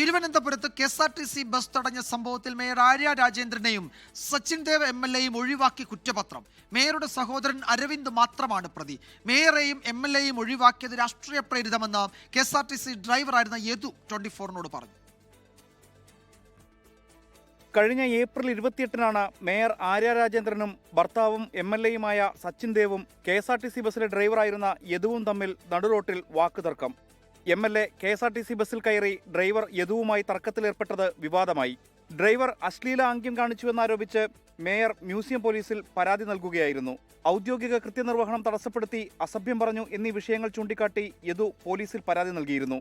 തിരുവനന്തപുരത്ത് KSRTC bus തടഞ്ഞ സംഭവത്തിൽ മേയർ ആര്യ രാജേന്ദ്രനെയും സച്ചിൻ ദേവ് MLAയും ഒഴിവാക്കി കുറ്റപത്രം. മേയറുടെ സഹോദരൻ അരവിന്ദ് മാത്രമാണ് പ്രതി. മേയറെയും MLAയും ഒഴിവാക്കിയത് രാഷ്ട്രീയ പ്രേരിതമെന്ന് KSRTC ഡ്രൈവറായിരുന്ന യദു 24-നോട് പറഞ്ഞു. കഴിഞ്ഞ ഏപ്രിൽ 28-നാണ് മേയർ ആര്യ രാജേന്ദ്രനും ഭർത്താവും MLAയുമായ സച്ചിൻ ദേവും KSRTC ബസ്സിലെ ഡ്രൈവറായിരുന്ന യദുവും തമ്മിൽ നടുറോട്ടിൽ വാക്കുതർക്കം. MLA KSRTC ബസ്സിൽ കയറി ഡ്രൈവർ യദുവുമായി തർക്കത്തിലേർപ്പെട്ടത് വിവാദമായി. ഡ്രൈവർ അശ്ലീല ആംഗ്യം കാണിച്ചുവെന്നാരോപിച്ച് മേയർ മ്യൂസിയം പോലീസിൽ പരാതി നൽകുകയായിരുന്നു. ഔദ്യോഗിക കൃത്യനിർവഹണം തടസ്സപ്പെടുത്തി അസഭ്യം പറഞ്ഞു എന്നീ വിഷയങ്ങൾ ചൂണ്ടിക്കാട്ടി യദു പോലീസിൽ പരാതി നൽകിയിരുന്നു.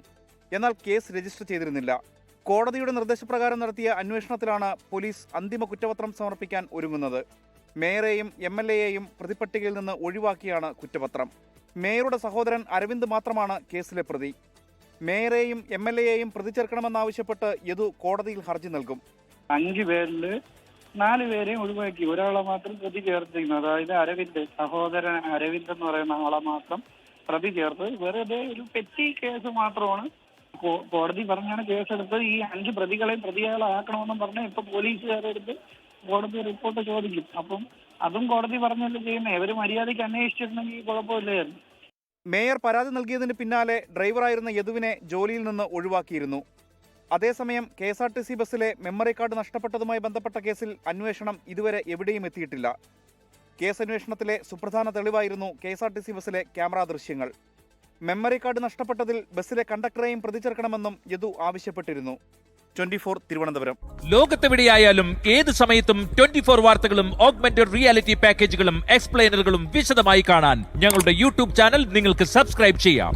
എന്നാൽ കേസ് രജിസ്റ്റർ ചെയ്തിരുന്നില്ല. കോടതിയുടെ നിർദ്ദേശപ്രകാരം നടത്തിയ അന്വേഷണത്തിലാണ് പോലീസ് അന്തിമ കുറ്റപത്രം സമർപ്പിക്കാൻ ഒരുങ്ങുന്നത്. മേയറെയും MLAയെയും പ്രതിപട്ടികയിൽ നിന്ന് ഒഴിവാക്കിയാണ് കുറ്റപത്രം. മേയറുടെ സഹോദരൻ അരവിന്ദ് മാത്രമാണ് കേസിലെ പ്രതി. മേയറെയും MLAയെയും പ്രതി ചേർക്കണമെന്നാവശ്യപ്പെട്ട് യദു കോടതിയിൽ ഹർജി നൽകും. 5 പേരിൽ 4 പേരെയും ഒഴിവാക്കി, ഒരാളെ മാത്രം പ്രതി ചേർത്തിരിക്കുന്നു. അതായത് അരവിന്ദ്, സഹോദരൻ അരവിന്ദ് എന്ന് പറയുന്ന ആളെ മാത്രം പ്രതി ചേർത്ത് വെറുതെ ഒരു പെറ്റി കേസ് മാത്രമാണ് കോടതി പറഞ്ഞാണ് കേസെടുത്തത്. ഈ 5 പ്രതികളെയും പ്രതികളാക്കണമെന്നും പറഞ്ഞ് ഇപ്പൊ പോലീസുകാരെടുത്ത് കോടതി റിപ്പോർട്ട് ചോദിക്കും. അപ്പം അതും കോടതി പറഞ്ഞല്ലേ ചെയ്യുന്നത്. ഇവര് മര്യാദയ്ക്ക് അന്വേഷിച്ചിരുന്നെങ്കിൽ കുഴപ്പമില്ലായിരുന്നു. മേയർ പരാതി നൽകിയതിന് പിന്നാലെ ഡ്രൈവറായിരുന്ന യദുവിനെ ജോലിയിൽ നിന്ന് ഒഴിവാക്കിയിരുന്നു. അതേസമയം KSRTC ബസ്സിലെ മെമ്മറി കാർഡ് നഷ്ടപ്പെട്ടതുമായി ബന്ധപ്പെട്ട കേസിൽ അന്വേഷണം ഇതുവരെ എവിടെയും എത്തിയിട്ടില്ല. കേസ് അന്വേഷണത്തിലെ സുപ്രധാന തെളിവായിരുന്നു KSRTC ബസ്സിലെ ക്യാമറ ദൃശ്യങ്ങൾ. മെമ്മറി കാർഡ് നഷ്ടപ്പെട്ടതിൽ ബസ്സിലെ കണ്ടക്ടറെയും പ്രതി ചേർക്കണമെന്നും യദു ആവശ്യപ്പെട്ടിരുന്നു. 24 തിരുവനന്തപുരം. ലോകത്തെവിടെയായാലും ഏത് സമയത്തും 24 വാർത്തകളും ഓഗ്മെന്റഡ് റിയാലിറ്റി പാക്കേജുകളും എക്സ്പ്ലെയിനറുകളും വിശദമായി കാണാൻ ഞങ്ങളുടെ YouTube ചാനൽ നിങ്ങൾക്ക് സബ്സ്ക്രൈബ് ചെയ്യാം.